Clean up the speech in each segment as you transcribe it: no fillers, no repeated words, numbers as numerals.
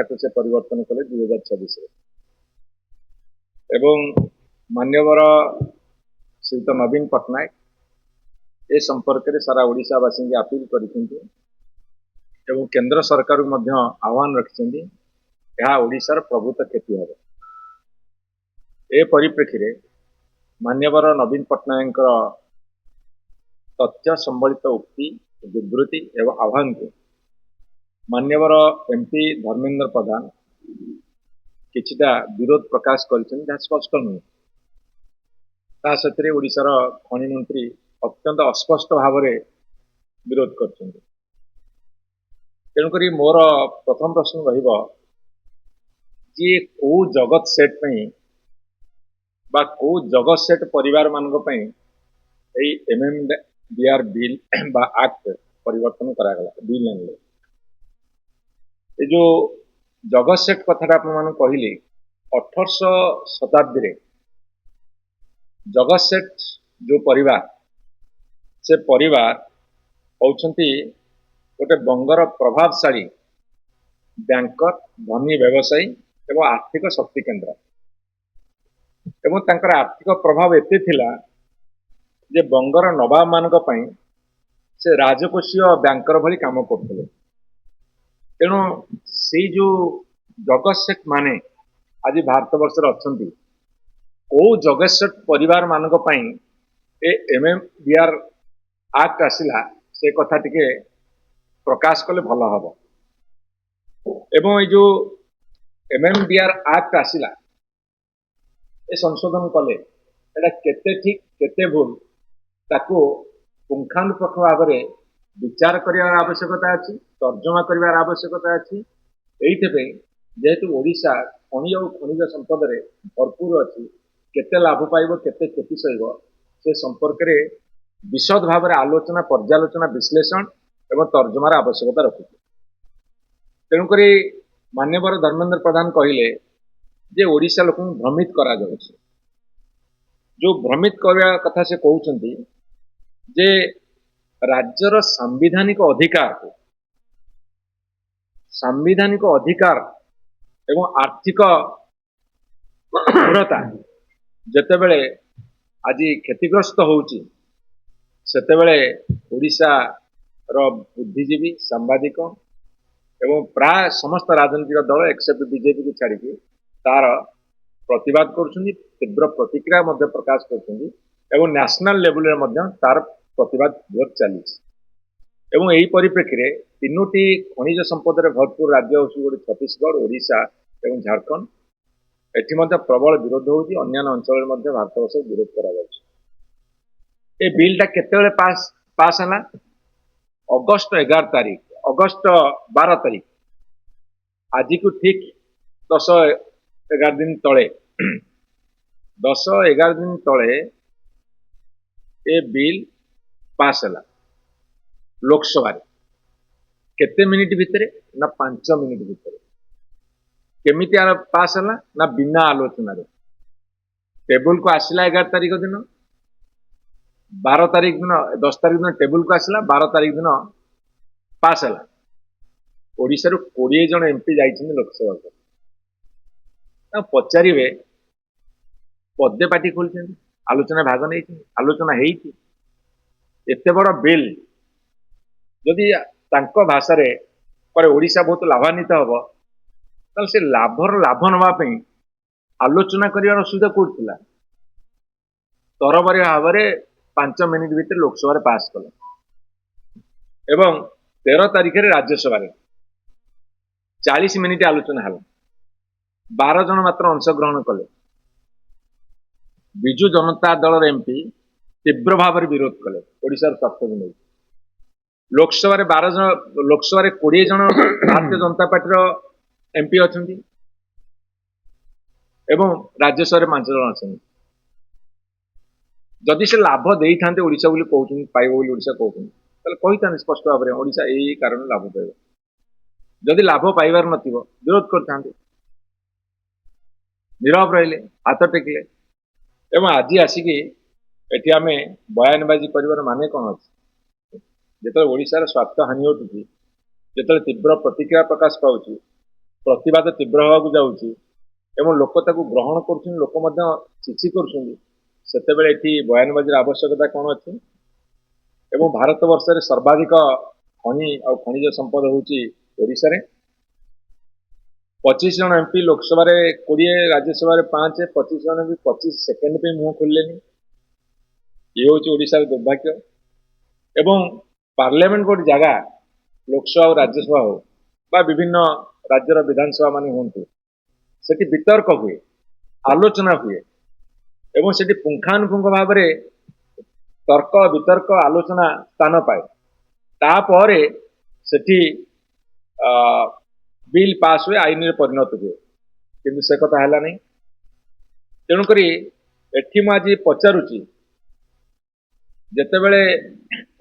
से परिवर्तन कले 2026 एवं मान्यवर श्रीयुत नवीन पट्टनायक ए संपर्क में सारा ओडिशावासी अपील कर केंद्र सरकार आह्वान रखिंट ओडिशार प्रभुत्व क्षति हे ए परिप्रेक्षी में मान्यवर नवीन पट्टनायक तथ्य संबलित उक्ति विवृत्ति एवं आह्वान को मान्यवर एमपी धर्मेंद्र प्रधान किछिटा विरोध प्रकाश कर स्पष्ट नुहे से ओडिशार खनि मंत्री अत्यंत अस्पष्ट भाव में विरोध कर तेणुक मोर प्रथम प्रश्न रहिबा जे को जगत सेट बा को जगत सेट परिवार मानक एमएमडीआर बिल बा एक्ट परिवर्तन करागला बिल आनले ये जो जगत सेट कथा आप कहली 1800 शताब्दी रे जगत सेट जो परिवार से परिवार होउछंती गोटे बंगर प्रभावशाली बैंकर धनी व्यवसायी एवं आर्थिक शक्ति केंद्र एवं तांकर आर्थिक प्रभाव एते थिला जे बंगर नवाब मानक पई से राजकोषीय बैंकर भली काम करथिले तेणु से जो जगत सेठ माने आज भारत वर्ष अच्छी को जगत सेठ परिवार मानक पई ए एमएमडीआर एक्ट आसिला से कथा टिके प्रकाश कले भल हम एवं जो एमएमडीआर एक्ट आसिला ए संशोधन कले एटा केते ठीक केते भूल ताको पुंखानुपुंख भाव में विचार करार आवश्यकता अच्छी तर्जमा करार आवश्यकता अच्छी ये जेहेतु ओडिशा खनिज और खनिज संपद में भरपूर अच्छी केते लाभ पाइब केते क्षति सहिब से संपर्क में विशद भाव में आलोचना पर्यालोचना विश्लेषण एवं तर्जमार आवश्यकता रखुଛି तेणुक मान्यवर धर्मेंद्र प्रधान कहले जे ओडिशा लोक भ्रमित करा जाउछि जो भ्रमित करवा कथा से कहउछंती जे राज्यर सांविधानिक अधिकार एवं आर्थिक दृढ़ता जेतेबेले आज क्षतिग्रस्त होउछि सेतेबेले ओडिशा रो बुद्धिजीवी सांबादिक एवं प्राय समस्त राजनीतिक दल एक्सेप्ट बीजेपी को छाड़ी तार प्रतिवाद करुछंती तीव्र प्रतिक्रिया मध्य प्रकाश करुछंती एवं नेशनल लेवल रे तार प्रतिवाद बहुत चली एवं यही परिप्रेक्षी में तीनोटी खनिज संपद में भरपूर राज्य हूँ छत्तीसगढ़ ओडिशा एवं झारखंड एटी प्रबल विरोध होती अन्य अंचल भारत वर्ष विरोध कर बिलटा केते पास है अगस्ट 11 तारीख अगस्ट 12 तारीख आज को ठीक 10-11 दिन तले 10-11 दिन तले ए बिल पास है लोकसभा केते मिनिट भितर ना 5 मिनिट भितर केमिति पास है ना बिना आलोचना टेबुल को आसला 11 तारीख दिन 12 तारीख दिन 10 तारीख दिन टेबुल को आसला 12 तारीख दिन पास है ओडिशा 20 जन एमपी जाइछन लोकसभा को पचारे पदे पार्टी खोल आलोचना भाग नहीं आलोचना होती एते बड़ बिल जदि तांको भाषा रे पर ओडिशा बहुत लाभान्वित हम ताल से लाभर लाभ नापी आलोचना कर असुविधा कौन तरबारी भाव में 5 मिनिट भितर लोकसभा पास कले एवं 13 तारीख में राज्यसभा 40 मिनिट आलोचना है 12 जन मात्र अंशग्रहण कले विजु जनता दल एमपी तीव्र भाव में विरोध कले ओडिशार स्वार्थ को नहीं लोकसभा 12 जन लोकसभा 20 जन भारतीय जनता पार्टी एमपी अच्छा एवं राज्यसभा 5 जन अच्छा जदि से लाभ दे था ओडिशा बोली कहते पाइब बोली ओडिशा कहते कही था स्पष्ट भाव में ओडिशा यही कारण लाभ पाइब जदि लाभ पाइबार नथिबो विरोध करते नीरव रहिले हाथ टेकिले एवं आज आसिकी एटी आमे बयानबाजी कर माने कौन अच्छे जो ओडिशार स्वार्थ हानि घटुची जो तीव्र प्रतिक्रिया प्रकाश पाऊँ प्रतिवाद तीव्र होगा जाऊँगी एवं लोक ताकू ग्रहण कर लोक चिठी कर बयानबाजी आवश्यकता कौन अच्छी एवं भारत वर्ष सर्वाधिक खनि और खनिज संपद होशार 25 जन एमपी लोकसभा 20 राज्यसभा 5 25 जन भी 25 सेकेंड पे मुह खोलिले ये हूँ ओडिशार दुर्भाग्य एवं पार्लियामेंट गोटे जगह लोकसभा और राज्यसभा हो बा विभिन्न राज्यर विधानसभा मान हूँ से वितर्क हुए आलोचना हुए एवं से पुंखानुपुंख भाव में तर्क वितर्क आलोचना स्थान पाए तापर सेठी बिल पास हुए आईन में परिणत हुए किंतु से कथा है नहीं तेणुक एटी आज पचारुची जितेबले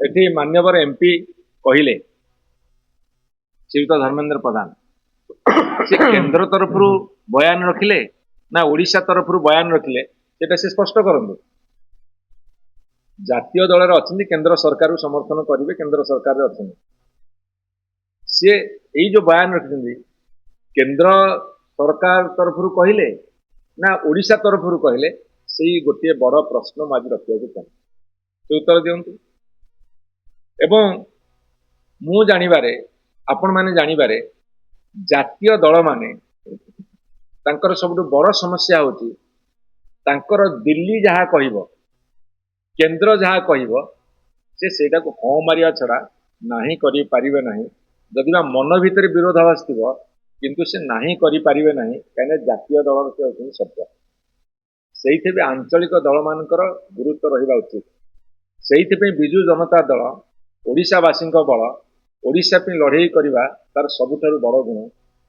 एटी मान्यवर एमपी कहले श्रीयुत धर्मेंद्र प्रधान से केंद्र तरफ बयान रखिले ना ओडिशा तरफ बयान रखिले से स्पष्ट करंतु जातीय दल अच्छा केंद्र सरकार समर्थन करेंगे केंद्र सरकार अच्छा सी यही जो बयान रखिंट केंद्र सरकार तरफ कहले ना ओडिशा तरफ कहले से गोटे बड़ प्रश्न आज रखा चाहे से उत्तर दिंतु एवं मु जानिबारे आपण माने जानिबारे जातीय दल माने तांकर सबुठ बड़ समस्या होची तांकर दिल्ली जहाँ कहब केंद्र जहाँ कहब सेटा को हाँ मारिया छड़ा नहीं करि पारिबे नहीं जदि मन भितर विरोधाभास थी किंतु से नहीं करि पारिबे नहीं कहीं जातीय दल से होती शब्द से आंचलिक दल मानकर गुरुत्व रहा उचित से विजु जनता दल ओडिशावासी बल ओडिशा पे लड़े करवा तार सबुठारु बड़ गुण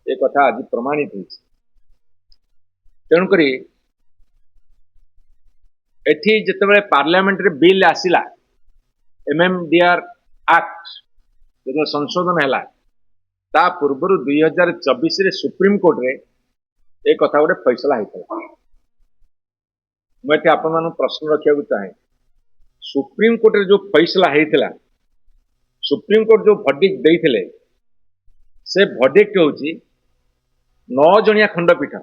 एक कथा आज प्रमाणित हो तेणुक एठी जितेबाला पार्लियामेंट रे बिल आसिला एमएमडीआर एक्ट जो संशोधन है ता पूर्व 2024 रे सुप्रीम कोर्ट रे एक कथा गोटे फैसला होता मुझे आपण मान प्रश्न रखा चाहे सुप्रीम कोर्ट रे जो फैसला होता सुप्रीम कोर्ट जो भर्डिक्ट देइथिले से भर्डिक्ट होची 9 जणिया खंडपीठ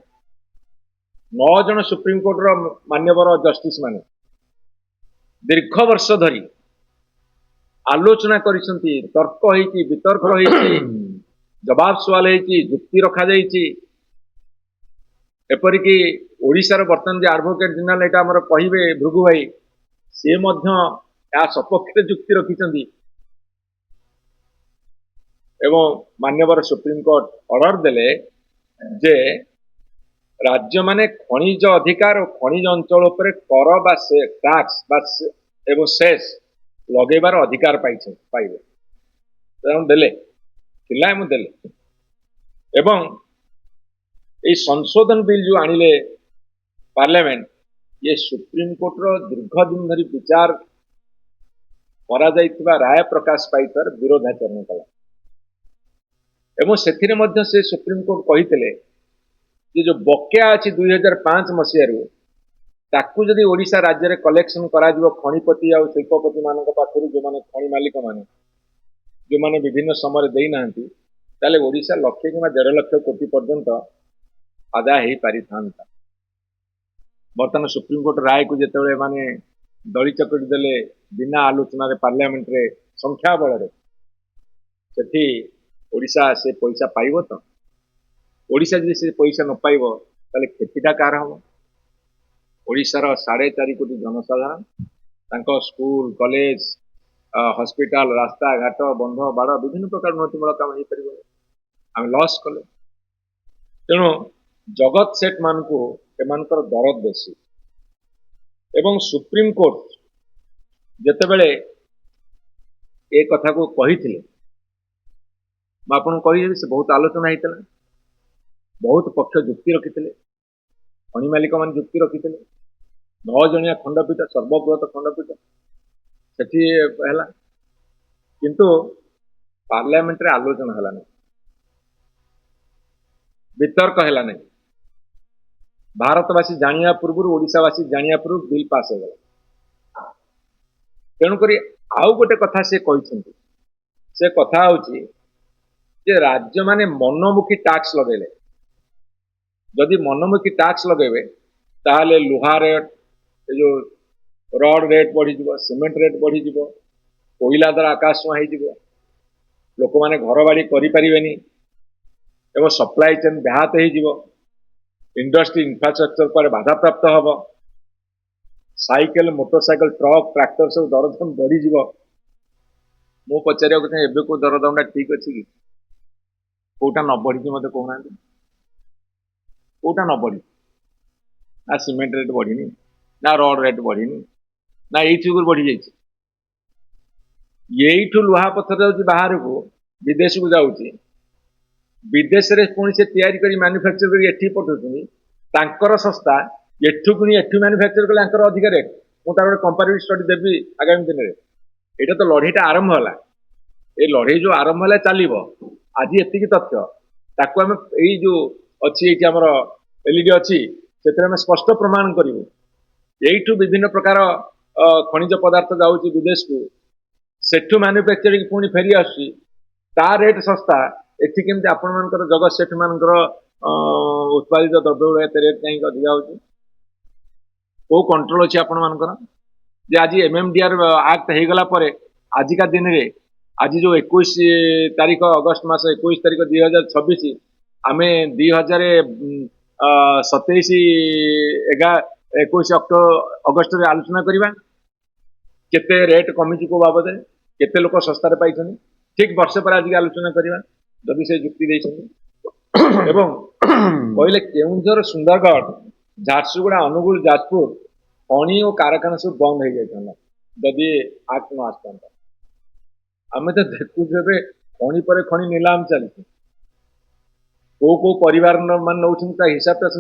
9 जन सुप्रीम कोर्ट रो मान्यवर जस्टिस माने दीर्घ वर्ष धरी आलोचना करिसंती तर्क होईची वितर्क होईची जवाब सवाल होईची जुक्ति रखा जाईची एपरिक ओडिशार बर्तमान जो एडवोकेट जनरल एटा हमर कहिबे भृगु भाई से मध्य या सपक्ष जुक्ति रखिसंती एवं मान्यवर सुप्रीम कोर्ट ऑर्डर देले जे राज्य माने खनिज अधिकार और खनिज अंचल उपरे कर बा से टैक्स बा एवं सेस लगेबार अधिकार पाइबे देले थिला मु देले एवं ये संशोधन बिल जो आनिले पार्लियामेंट ये सुप्रीम कोर्ट रो दीर्घ दिन धरी विचार करा जाइथिबा राय प्रकाश पाइतर विरोधाचरण कला एवं से सुप्रीम कोर्ट कही जो बकेया अच्छी 2005 मसीह ताकू जदि ओडिशा राज्य में कलेक्शन करा खनिपति और शिल्पपति मान पाखर जो मैंने खनि मालिक मैंने जो मैंने विभिन्न समय देना ताले ओडिशा लक्ष कि 1.5 लाख कोटी पर्यंत आदाय हो पारि था बर्तमान सुप्रीम कोर्ट राय को जिते माने दली चकटी देले बिना आलोचना पार्लियामेंट रे संख्या बल से ओडिशा से पैसा पाइब तो ओडिशा जब से पैसा न पाइब ताले क्षतिटा कार हम ओडिशार 4.5 कोटी जनसाधारण स्कूल कॉलेज हॉस्पिटल रास्ता घाट बंध बाड़ विभिन्न प्रकार उन्नतिमूलक काम हो पार आम लॉस कले तेणु जगत सेठ मान को एमानकर दरद बेसी एवं सुप्रीम कोर्ट जितेबले ए कथा को कही आपको कही से बहुत आलोचना होता बहुत पक्ष जुक्ति रखी खनि मालिक मान जुक्ति रखी 9 जणिया खंडपीठ सर्वबृहत खंडपीठ से किंतु पार्लियामेंट रे आलोचना है नहीं वितर्क है नहीं भारतवासी जानिया पूर्व ओडिशावासी जानिया पूर्व बिल पास हो गला तेणुक आउ गोटे कथा से कथा हूँ जे राज्य माने मनमुखी टैक्स लगेले जदि मनमुखी टैक्स लगेबे ताहले लुहा रेट जो रड रेट बढ़ी सीमेंट रेट बढ़ी कोईला द्वारा आकाश छुआ हो लोक मैंने घर बाड़ी करें सप्लाई चेन व्याहत हो इंडस्ट्री इंफ्रास्ट्रक्चर पर बाधा प्राप्त हम साइकेल मोटरसाइकेल ट्रक ट्रैक्टर सब दरदाम बढ़ी मु पचार को दरदाम ठीक अच्छे कि कौटा न बढ़ी मत कहना कौटा न बढ़ी ना सीमेंट रेट बढ़ी ना रड रेट बढ़ी ना ये बढ़ी जाइए यू लुहा पत्थर जाऊँगी बाहर को विदेश को जाऊँगी विदेश रे पुणी से तैयारी करी मैन्युफैक्चर करी एठी पठाउछनी तांकर सस्ता एठु पुणी एठु मैन्युफैक्चर कले तांकर अधिक रेट मु तार कंपैरेटिव स्टडी देबी आगामी दिन रे एटा तो लड़ाईटा आरंभ होला ए लड़ाई जो आरंभ होला चलिबो आज एतिकी तथ्य ताको हम एई जो अछि एठी हमर एलईडी अछि सेतरे हम स्पष्ट प्रमाण करिवो एठु विभिन्न प्रकार खनिज पदार्थ जाउची विदेश को सेठु मैन्युफैक्चरिंग पुणी फेरी आसी ता रेट सस्ता एठी केमती आपण मानकर जगत सेठ मानकर उत्पादित द्रव्य एत रेट कहीं अधिका होची को कंट्रोल अछि आपण मानकर जे आज एमएमडीआर एक्ट हे गला परे आजिका दिन रे आज जो 21 तारीख अगस्त मास 21 तारीख 2026 आमे 2027 21 अगस्त रे आलोचना करिबा केते रेट कमी को बाबद केते लोक सस्तार पाई ठीक वर्ष पर आज आलोचना करवा जदि से जुक्ति देछन एवं कहले केउंझर सुंदरगढ़ झारसुगुड़ा अनुगुल जाजपुर खनि और कारखाना सब बंद हो जाता जदि आक्ट न आसता आम तो देखु खनि पर खनि नीलाम चलती को परिवार मान नौ हिसाब टा से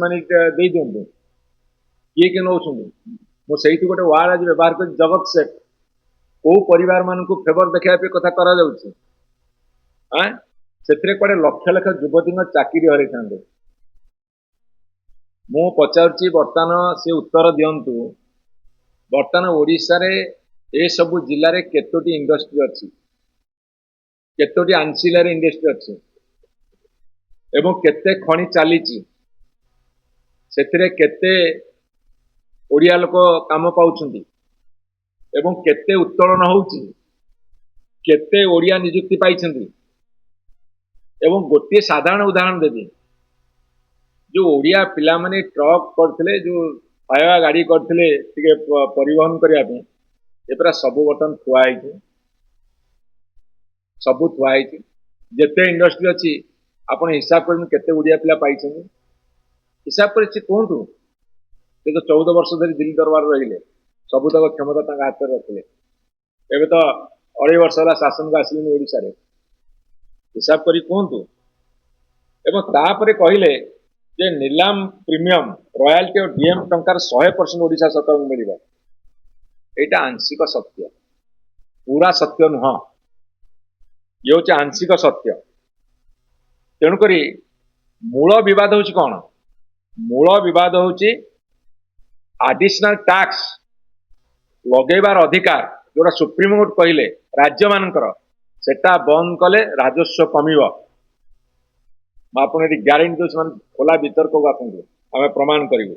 दे दिंतु किए नौ मुझे गोटे वार्ड आज व्यवहार कर जगत सेठ को परिवार मान को फेवर देखा कथा करा से कड़े लक्ष लक्ष युवती चाकरी हर था मु पचार बर्तमान से उत्तर दिंतु बर्तमान ओडिशा रे ए सबु जिले में केतोटी इंडस्ट्री अच्छी केतोटी आंसिलरी इंडस्ट्री अच्छी एवं केते खनि चली से केते ओडिया लोक काम पाउछंती एवं केते उत्तोलन होउची केते ओडिया नियुक्ति पाइछंती एवं गोटे साधारण उदाहरण देवी जो ओडिया पिला माने ट्रक करथिले जो पाया गाड़ी करथिले टिके परिवहन करिया पे एपरा सब बर्तन थुआई सब थुआई जेते इंडस्ट्री अच्छी आपण हिसाब कर केते ओडिया पिला पाइछंती हिसाब कर कहतु से तो 14 वर्ष धरी दिल्ली दरबार रहिले सबुतक क्षमता हाथ में रखिले एवं तो 2.5 वर्ष है शासन को आसिले ओडिशा रे हिसाब करी कहतु एवं तापर कहले जे नीलाम प्रीमियम रॉयल्टी और डीएम टंकार 100% ओडिशा सरकार को मिलिबा एटा आंशिक सत्य पूरा सत्य नुह ये हूँ आंशिक सत्य तेणुक मूल विवाद हूँ कौन मूल विवाद हूँ आडिशनल टैक्स लगेबार अधिकार जोड़ा सुप्रीमकोर्ट कहले राज्य मानकर सेटा बंद कले राजस्व कमिब आपन ग्यारंटी दो खोला वितर्क को आम प्रमाण करूँ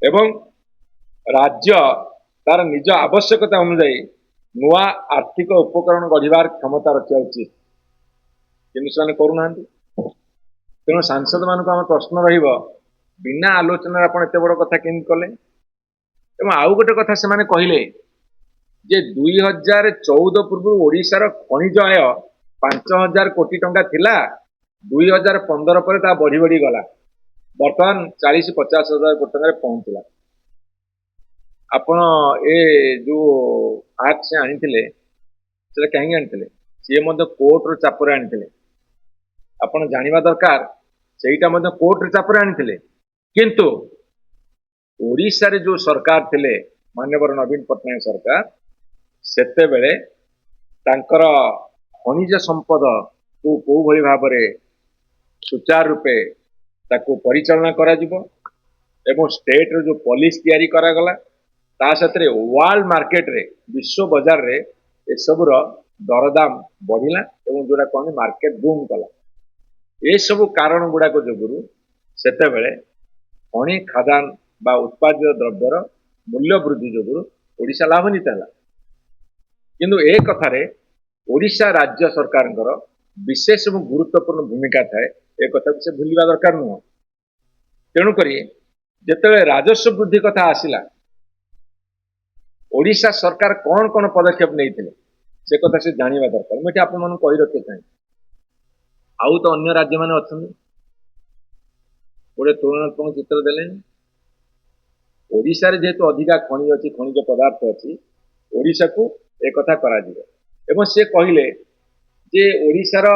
एवं राज्य तार निज आवश्यकता अनुजाई नुआ आर्थिक उपकरण गढ़ार क्षमता रखा उचित कि करूना तेणु सांसद मान आम प्रश्न रहा बिना आलोचना आप एत बड़ कथा केमती कले एवं आउ गोटे कथा से माने कहले जे 2014 पूर्व ओडिशार खनिज आय 5000 कोटी टंका थिला 2015 पर ता बढ़ी बढ़ी गला बर्तमान 40-50 हजार कोटी टंका पहुंचला आपण ए जो एक्ट से आनिथिले से कहीं आनिथिले सी मध्य कोर्ट रो चापर आनिथिले आपण जानिबा दरकार सेटा मध्य कोर्ट रो चापर आनिथिले किंतु ओडिशा रे जो सरकार थिले माननीय नवीन पट्टनायक सरकार सेते बेले तांकर खनिज संपद को को भली भाव सुचार रूपे ताको परिचालना करा जिवो एवं स्टेट रो जो पॉलिसी तैयारी करा गला ता सतरे वर्ल्ड मार्केट रे विश्व बाजार रे ए सबुर दरदाम बढ़िला एवं जोड़ा कहने मार्केट बूम कला ए सब कारण गुड़ाक जोगुरु ସେତେବେଳେ ଖଣି ଖାଦାନ ବା ଉତ୍ପାଦିତ ଦ୍ରବ୍ୟର ମୂଲ୍ୟ ବୃଦ୍ଧି ଯୋଗୁଁ ଓଡ଼ିଶା ଲାଭାନ୍ୱିତ ହେଲା। କିନ୍ତୁ ଏ କଥାରେ ଓଡ଼ିଶା ରାଜ୍ୟ ସରକାରଙ୍କର ବିଶେଷ ଏବଂ ଗୁରୁତ୍ୱପୂର୍ଣ୍ଣ ଭୂମିକା ଥାଏ, ଏ କଥାକୁ ସେ ଭୁଲିବା ଦରକାର ନୁହଁ। ତେଣୁକରି ଯେତେବେଳେ ରାଜସ୍ୱ ବୃଦ୍ଧି କଥା ଆସିଲା, ଓଡ଼ିଶା ସରକାର କ'ଣ କ'ଣ ପଦକ୍ଷେପ ନେଇଥିଲେ ସେ କଥା ସେ ଜାଣିବା ଦରକାର। ମୁଁ ଏଠି ଆପଣମାନଙ୍କୁ କହି ରଖିବା ଚାହେଁ, ଆଉ ତ ଅନ୍ୟ ରାଜ୍ୟମାନେ ଅଛନ୍ତି, ଗୋଟେ ତୁଳନାତ୍ମକ ଚିତ୍ର ଦେଲେଣି। ଓଡ଼ିଶାରେ ଯେହେତୁ ଅଧିକା ଖଣି ଅଛି, ଖଣିଜ ପଦାର୍ଥ ଅଛି, ଓଡ଼ିଶାକୁ ଏକଥା କରାଯିବ। ଏବଂ ସେ କହିଲେ ଯେ ଓଡ଼ିଶାର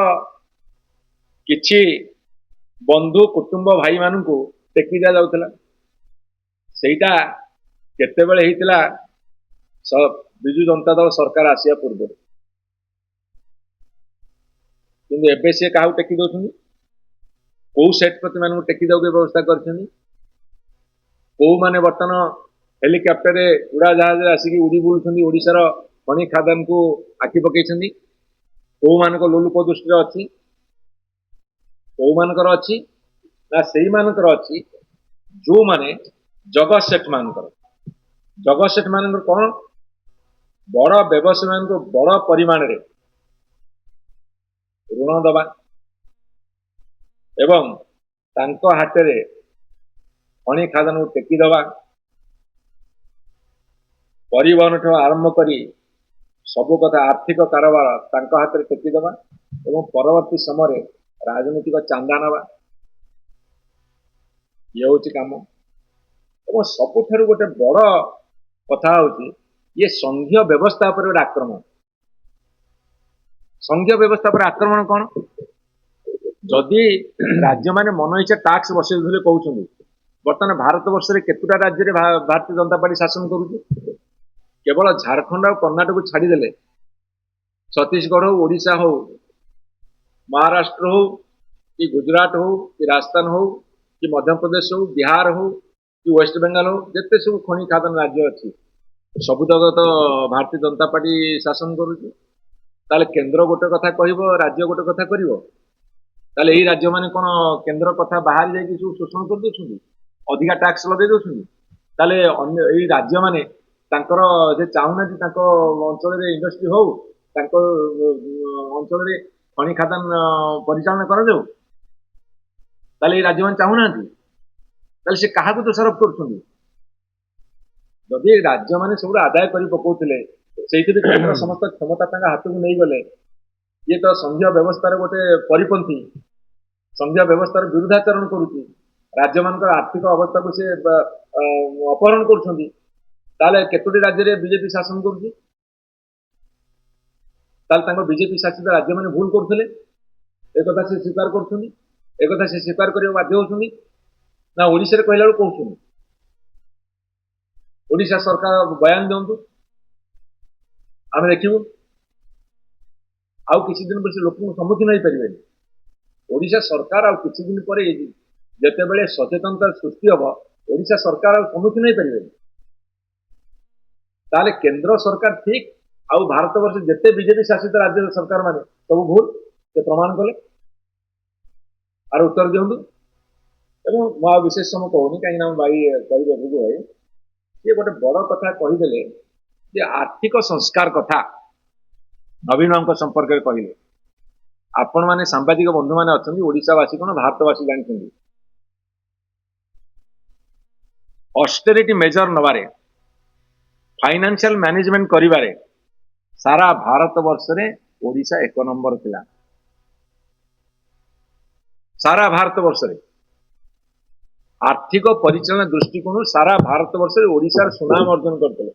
କିଛି ବନ୍ଧୁ କୁଟୁମ୍ବ ଭାଇମାନଙ୍କୁ ଟେକି ଦିଆଯାଉଥିଲା। ସେଇଟା କେତେବେଳେ ହେଇଥିଲା? ବିଜୁ ଜନତା ଦଳ ସରକାର ଆସିବା ପୂର୍ବରୁ। କିନ୍ତୁ ଏବେ ସେ କାହାକୁ ଟେକି ଦେଉଛନ୍ତି? କୋଉ ସେଟ୍ପତି ମାନଙ୍କୁ ଟେକି ଦେବାକୁ ବ୍ୟବସ୍ଥା କରିଛନ୍ତି? କୋଉମାନେ ବର୍ତ୍ତମାନ ହେଲିକପ୍ଟରରେ ଉଡ଼ାଜାହାଜରେ ଆସିକି ଉଡ଼ି ବୁଲୁଛନ୍ତି, ଓଡ଼ିଶାର ଖଣି ଖାଦାନକୁ ଆଖି ପକେଇଛନ୍ତି? କୋଉମାନଙ୍କ ଲୋଲୁପ ଦୃଷ୍ଟିରେ ଅଛି? କୋଉମାନଙ୍କର ଅଛି? ନା ସେଇମାନଙ୍କର ଅଛି ଯୋଉମାନେ ଜଗତ ସେଠ ମାନଙ୍କର କ'ଣ? ବଡ଼ ବ୍ୟବସାୟୀମାନଙ୍କୁ ବଡ଼ ପରିମାଣରେ ଋଣ ଦେବା ଏବଂ ତାଙ୍କ ହାତରେ ଖଣି ଖାଦାନକୁ ଟେକି ଦେବା, ପରିବହନଠୁ ଆରମ୍ଭ କରି ସବୁ କଥା ଆର୍ଥିକ କାରବାର ତାଙ୍କ ହାତରେ ଟେକି ଦେବା ଏବଂ ପରବର୍ତ୍ତୀ ସମୟରେ ରାଜନୈତିକ ଚାନ୍ଦା ନେବା, ଇଏ ହେଉଛି କାମ। ଏବଂ ସବୁଠାରୁ ଗୋଟେ ବଡ଼ କଥା ହେଉଛି ଇଏ ସଂଘୀୟ ବ୍ୟବସ୍ଥା ଉପରେ ଗୋଟେ ଆକ୍ରମଣ। ସଂଘୀୟ ବ୍ୟବସ୍ଥା ଉପରେ ଆକ୍ରମଣ କ'ଣ? ଯଦି ରାଜ୍ୟମାନେ ମନ ଇଚ୍ଛା ଟାକ୍ସ ବସେଇ ଦେଉଥିଲେ କହୁଛନ୍ତି, ବର୍ତ୍ତମାନ ଭାରତ ବର୍ଷରେ କେତେଟା ରାଜ୍ୟରେ ଭାରତୀୟ ଜନତା ପାର୍ଟି ଶାସନ କରୁଛି? କେବଳ ଝାଡ଼ଖଣ୍ଡ ଆଉ କର୍ଣ୍ଣାଟକକୁ ଛାଡ଼ିଦେଲେ ଛତିଶଗଡ଼ ହଉ, ଓଡ଼ିଶା ହଉ, ମହାରାଷ୍ଟ୍ର ହଉ, କି ଗୁଜରାଟ ହଉ, କି ରାଜସ୍ଥାନ ହଉ, କି ମଧ୍ୟପ୍ରଦେଶ ହଉ, ବିହାର ହଉ, କି ୱେଷ୍ଟବେଙ୍ଗଲ ହଉ, ଯେତେ ସବୁ ଖଣି ଖାଦାନ ରାଜ୍ୟ ଅଛି ସବୁତକ ତ ଭାରତୀୟ ଜନତା ପାର୍ଟି ଶାସନ କରୁଛି। ତାହେଲେ କେନ୍ଦ୍ର ଗୋଟେ କଥା କହିବ, ରାଜ୍ୟ ଗୋଟେ କଥା କରିବ? ତାହେଲେ ଏଇ ରାଜ୍ୟମାନେ କ'ଣ କେନ୍ଦ୍ର କଥା ବାହାରି ଯାଇକି ସବୁ ଶୋଷଣ କରିଦେଉଛନ୍ତି, ଅଧିକା ଟ୍ୟାକ୍ସ ଲଗେଇ ଦେଉଛନ୍ତି? ତାହେଲେ ଅନ୍ୟ ଏଇ ରାଜ୍ୟମାନେ ତାଙ୍କର ଯେ ଚାହୁଁନାହାନ୍ତି ତାଙ୍କ ଅଞ୍ଚଳରେ ଇଣ୍ଡଷ୍ଟ୍ରି ହଉ, ତାଙ୍କ ଅଞ୍ଚଳରେ ଖଣି ଖାଦାନ ପରିଚାଳନା କରାଯାଉ? ତାହେଲେ ଏଇ ରାଜ୍ୟମାନେ ଚାହୁଁନାହାନ୍ତି? ତାହେଲେ ସେ କାହାକୁ ଦୋଷାରୋପ କରୁଛନ୍ତି? ଯଦି ରାଜ୍ୟମାନେ ସବୁଠୁ ଆଦାୟ କରି ପକାଉଥିଲେ, ସେଇଥିରେ କେନ୍ଦ୍ର ସମସ୍ତ କ୍ଷମତା ତାଙ୍କ ହାତକୁ ନେଇଗଲେ, ଇଏ ତ ସଂଘୀୟ ବ୍ୟବସ୍ଥାର ଗୋଟେ ପରିପନ୍ଥୀ, ସଂଘୀୟ ବ୍ୟବସ୍ଥାର ବିରୁଦ୍ଧାଚରଣ କରୁଛି, ରାଜ୍ୟମାନଙ୍କର ଆର୍ଥିକ ଅବସ୍ଥାକୁ ସେ ଅପହରଣ କରୁଛନ୍ତି। ତାହେଲେ କେତୋଟି ରାଜ୍ୟରେ ବିଜେପି ଶାସନ କରୁଛି? ତାହେଲେ ତାଙ୍କ ବିଜେପି ଶାସିତ ରାଜ୍ୟମାନେ ଭୁଲ କରୁଥିଲେ, ଏକଥା ସେ ସ୍ୱୀକାର କରୁଛନ୍ତି। ଏକଥା ସେ ସ୍ୱୀକାର କରିବାକୁ ବାଧ୍ୟ ହେଉଛନ୍ତି ନା ଓଡ଼ିଶାରେ କହିଲା ବେଳକୁ କହୁଛନ୍ତି? ଓଡ଼ିଶା ସରକାର ବୟାନ ଦିଅନ୍ତୁ, ଆମେ ଦେଖିବୁ। ଆଉ କିଛି ଦିନ ପରେ ସେ ଲୋକଙ୍କ ସମ୍ମୁଖୀନ ହେଇପାରିବେନି। ଓଡ଼ିଶା ସରକାର ଆଉ କିଛି ଦିନ ପରେ ଯେତେବେଳେ ସଚେତନତା ସୃଷ୍ଟି ହବ, ଓଡ଼ିଶା ସରକାର ଆଉ ସମ୍ମୁଖୀନ ହେଇପାରିବେନି। ତାହେଲେ କେନ୍ଦ୍ର ସରକାର ଠିକ ଆଉ ଭାରତବର୍ଷ ଯେତେ ବିଜେପି ଶାସିତ ରାଜ୍ୟର ସରକାର ମାନେ ସବୁ ଭୁଲ, ସେ ପ୍ରମାଣ କଲେ। ଆର ଉତ୍ତର ଦିଅନ୍ତୁ। ଏବଂ ମୁଁ ଆଉ ବିଶେଷ ସମୟ କହୁନି, କାହିଁକିନା ମୁଁ ଭାଇ କହିବେ ବୁଝୁ ଭାଇ, ସିଏ ଗୋଟେ ବଡ଼ କଥା କହିଦେଲେ ଯେ ଆର୍ଥିକ ସଂସ୍କାର କଥା ନବୀନ ବାବୁଙ୍କ ସମ୍ପର୍କରେ କହିଲେ। ଆପଣମାନେ ସାମ୍ବାଦିକ ବନ୍ଧୁମାନେ ଅଛନ୍ତି, ଓଡ଼ିଶାବାସୀ କ'ଣ ଭାରତବାସୀ ଜାଣିଛନ୍ତି, ଅଷ୍ଟେରିଟି ମେଜର ନେବାରେ, ଫାଇନାନ୍ସିଆଲ ମ୍ୟାନେଜମେଣ୍ଟ କରିବାରେ ସାରା ଭାରତ ବର୍ଷରେ ଓଡ଼ିଶା 1 ନମ୍ବର ଥିଲା। ସାରା ଭାରତ ବର୍ଷରେ ଆର୍ଥିକ ପରିଚାଳନା ଦୃଷ୍ଟିକୋଣରୁ ସାରା ଭାରତ ବର୍ଷରେ ଓଡ଼ିଶାର ସୁନାମ ଅର୍ଜନ କରିଥିଲେ।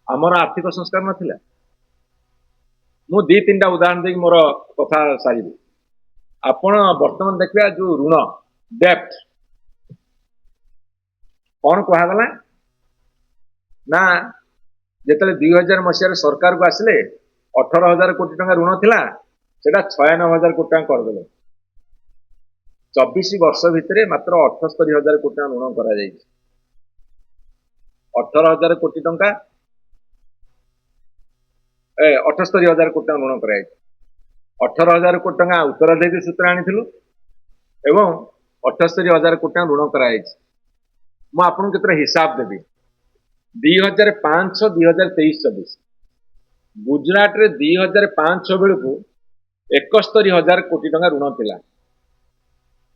ଆମର ଆର୍ଥିକ ସଂସ୍କାର ନଥିଲା। ମୁଁ 2-3ଟା ଉଦାହରଣ ଦେଇକି ମୋର କଥା ସାରିବି। ଆପଣ ବର୍ତ୍ତମାନ ଦେଖିବା ଯୋଉ ଋଣ ଡେପ୍ଟ, କ'ଣ କୁହାଗଲା ନା ଯେତେବେଳେ 2000 ମସିହାରେ ସରକାରକୁ ଆସିଲେ 18,000 କୋଟି ଟଙ୍କା ଋଣ ଥିଲା, ସେଟା 96,000 କୋଟି ଟଙ୍କା କରିଦେଲେ। 24 ବର୍ଷ ଭିତରେ ମାତ୍ର 78,000 କୋଟି ଟଙ୍କା ଋଣ କରାଯାଇଛି। 18,000 କୋଟି ଟଙ୍କା 78,000 କୋଟି ଟଙ୍କା ଋଣ କରାଯାଇଛି। 18,000 କୋଟି ଟଙ୍କା ଉତ୍ତରାଧିକାରୀ ସୂତ୍ରରେ ଆଣିଥିଲୁ, एवं 78,000 कोटी टंका ऋण कराई मु आपन केतरा हिसाब देबी 2005 2023 24 गुजरात रे 2005 बेलू 71,000 कोटी टंका ऋण थिला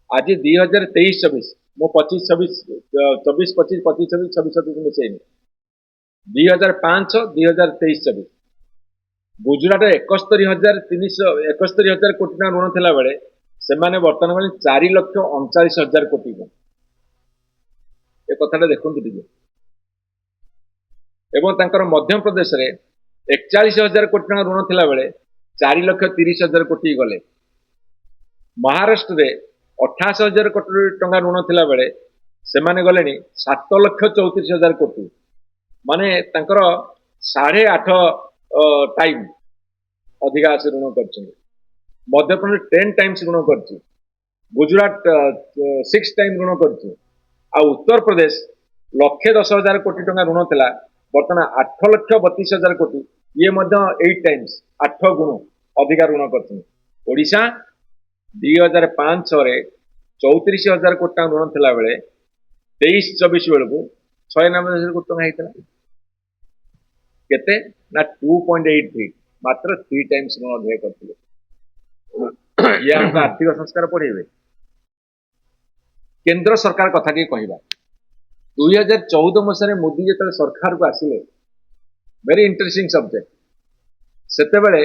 आज 2023-24 मु 25-26 24-25 25-26 26-27 मिसेनी 2005 2023-24 गुजरात 71,371 कोटी टंका ऋण थिला बेले सेमाने वर्तमान 4,39,000 कोटी ए कथाटा देखुन टिके एवं तांकर मध्य प्रदेश रे 41,000 कोटी टंका ऋण थिला बेले 4,30,000 कोटी गले महाराष्ट्र रे 28,000 कोटी टंका ऋण थिला बेले सेमाने गलेनी 7,34,000 कोटी माने तांकर 8.5 टाइम अधिका से ऋण कर मध्य प्रदेश 10 टाइम्स ऋण कर गुजरात 6 टाइम ऋण कर उत्तर प्रदेश 1,10,000 कोटी टंका ऋण थिला वर्तमान 8,32,000 कोटी ये 8 टाइम्स 8 गुण अधिका ऋण कर ओडिशा 2005 रे 34,000 कोटी टंका ऋण थिला बेले 23-24 बेलू 96,000 कोटी टंका हेतिला केते ना 2.83 मात्र 3 टाइम्स ऋण अधिका करथिले ये हम आर्थिक संस्कार पढ़ेबे केंद्र सरकार कथा के कहबा 2014 मसरे मोदी जतले सरकार को आसिले वेरी इंटरेस्टिंग सब्जेक्ट सेते बेले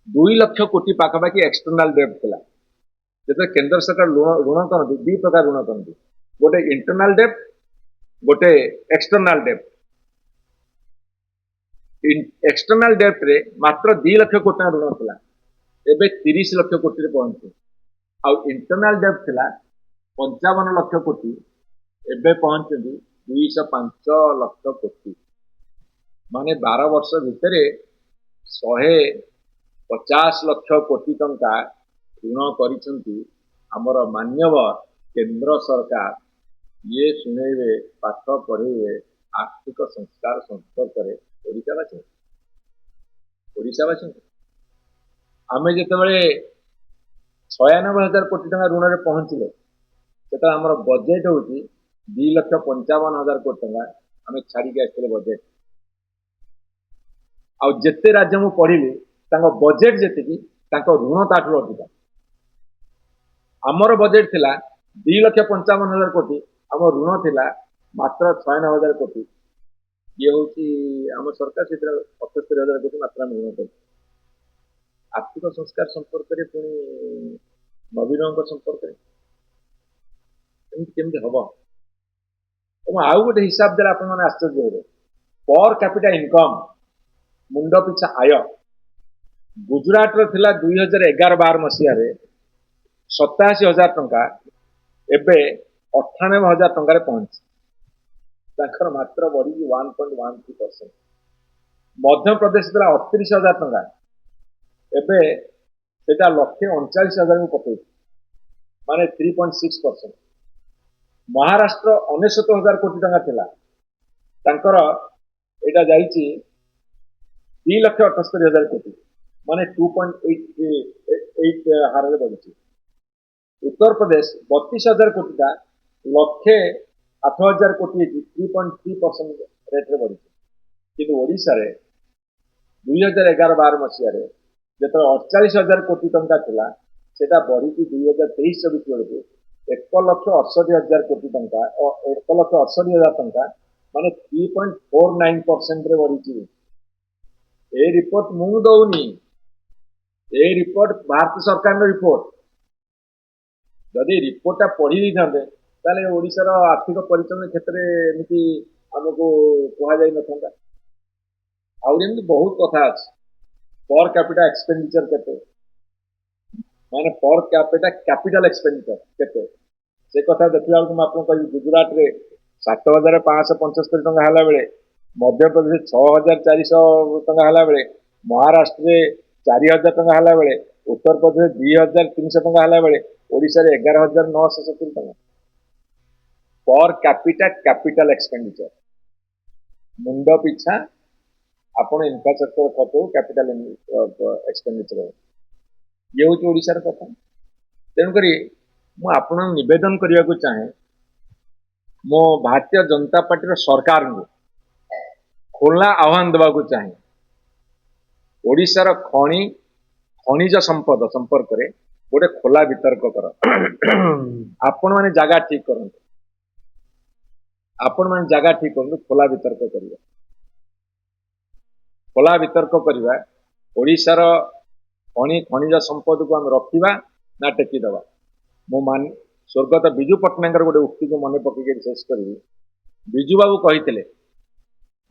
2 लाख कोटी पाखापाखि एक्सटर्नल डेट थिला जते केंद्र सरकार ऋण करती दी प्रकार ऋण करती गोटे इंटरनल डेट गोटे एक्सटर्नल डेट एक्सटर्नल डेट रे मात्र 2 लाख कोटी ऋण थिला एबे 30 लाख कोटी रे पहुंचे आ इंटरनल डेट थिला 55 लाख कोटी एबे पहुंचे 205 लाख कोटी माने 12 वर्ष भितरे 150 लाख कोटी टंका ऋण करिसंती हमर मान्यवर केंद्र सरकार ये सुनेबे पाठ पढ़ेबे आर्थिक संस्कार संपर्क रे ओडिशावासी आमे जेतेबेले 96,000 कोटी टंका ऋण रे पहुंचले सेटा हमर बजेट होची 2,55,000 कोटी टंका आमे छाड़ी के आस्ते बजेट आ जेते राज्य मु पढ़िली तांको बजेट जेतिकी तांको ऋण ताठू अधिका हमर बजेट थिला 2,55,000 कोटी हम ऋण थिला मात्र 96,000 कोटी ये होची हम सरकार से 78,000 कोटी मात्रा ऋण कर आर्थिक संस्कार संपर्क रे पुणी नवीन संपर्क रे केमती हम आउ गोटे हिसाब देला अपन माने आश्चर्य हेबे पर कैपिटा इनकम मुंड पिछा आय गुजरात रो थिला 2011-12 मसिया रे 87,000 टंका एबे 98,000 टंका रे पहुंची तांकर मात्र बढ़ी 1.13%। मध्य प्रदेश दिला 38,000 टंका एबे सेटा 1,39,000 को पकई माने 3.6%। महाराष्ट्र 69,000 कोटी टंका थिला तांकर एटा जाईची 2,78,000 कोटी माने 2.8 हार रे बढ़ी उत्तर प्रदेश 32,000 कोटी का 1,08,000 कोटी 3.3% रेट रे बढ़ी किंतु ओडिशा रे 2011-12 मसिया रे जेतो 48,000 कोटी टंका थिला सेटा बढ़ी 2023-24 बेलू 1,68,000 कोटी टंका और 1,68,000 टंका माने 3.49% रे बढ़ी ए रिपोर्ट मु दउनी ए रिपोर्ट भारत सरकार नो रिपोर्ट जदि रिपोर्टा पढ़ी दी थांते ताले ओडिशार आर्थिक परिचालन क्षेत्र में एमती हमको कहा जाई नथंता आउर एमती बहुत कथा अछि पर कैपिटा एक्सपेंडिचर केते माने पर कैपिटा कैपिटल एक्सपेंडिचर केते से कथा देखला बेलू आपन कहि गुजरात रे 7,575 टंका हला बेले मध्य प्रदेश 6,400 टंका हला बेले महाराष्ट्र रे 4,000 टंका हला बेले उत्तर प्रदेश 2,300 टंका हला बेले ओडिशा रे 11,970 टंका पर कैपिटा कैपिटल एक्सपेंडिचर मुंड पिछा आपण इंफ्रास्ट्रक्चर खर्च कैपिटल एक्सपेंडिचर ये हूँ ओडिशार कथा ତେଣୁକରି ମୁଁ ଆପଣଙ୍କୁ ନିବେଦନ କରିବାକୁ ଚାହେଁ मो भारतीय जनता पार्टी सरकार को खोला आह्वान देवाक चाहे ओडिशार खनिज संपद संपर्क में गोटे खोला वितर्क कर आपण मैंने जगह ठीक करूँ आपण मैंने जगह ठीक करूँ खोला वितर्क करवा खोला वितर्क करवा ओडिशार खनिज संपद को आम रखा ना टेकीदवा मो मान स्वर्गत विजु पट्टनायक गोटे उक्ति को मन पकड़ शेष करी विजु बाबू कही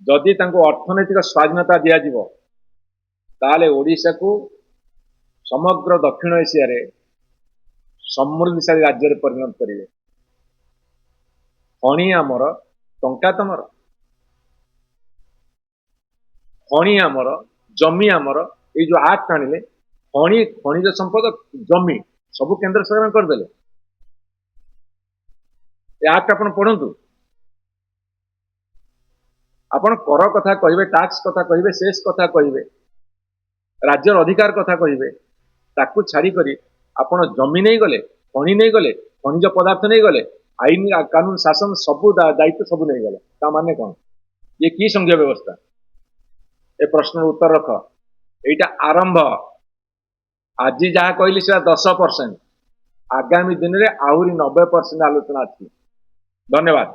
जदि अर्थनैतिक स्वाधीनता दिज्व ताले ओडिशा को समग्र दक्षिण एशिया रे समृद्धिशाली राज्य रे परिणत करेंगे खनि आमर टंका तमर खनि आमर जमी आमर ये जो आक्ट आनिले खनिज संपद जमी सब केंद्र सरकार करदेले आक्ट आप पढ़ु आपण कर कथा कहे टैक्स कथा कहे सेस कथा कहे राज्यर अधिकार कथा कहे ताकू छाड़ी आपण जमी नहीं गले खनि नहीं गले खनिज पदार्थ नहीं गले आईन कानून शासन सबू दायित्व सबू नहीं गले ता माने कौन ये की संघीय व्यवस्था ए प्रश्न उत्तर रख एटा आरंभ आज जहाँ कहली से 10% आगामी दिन में आहरी 90% आलोचना अच्छी धन्यवाद।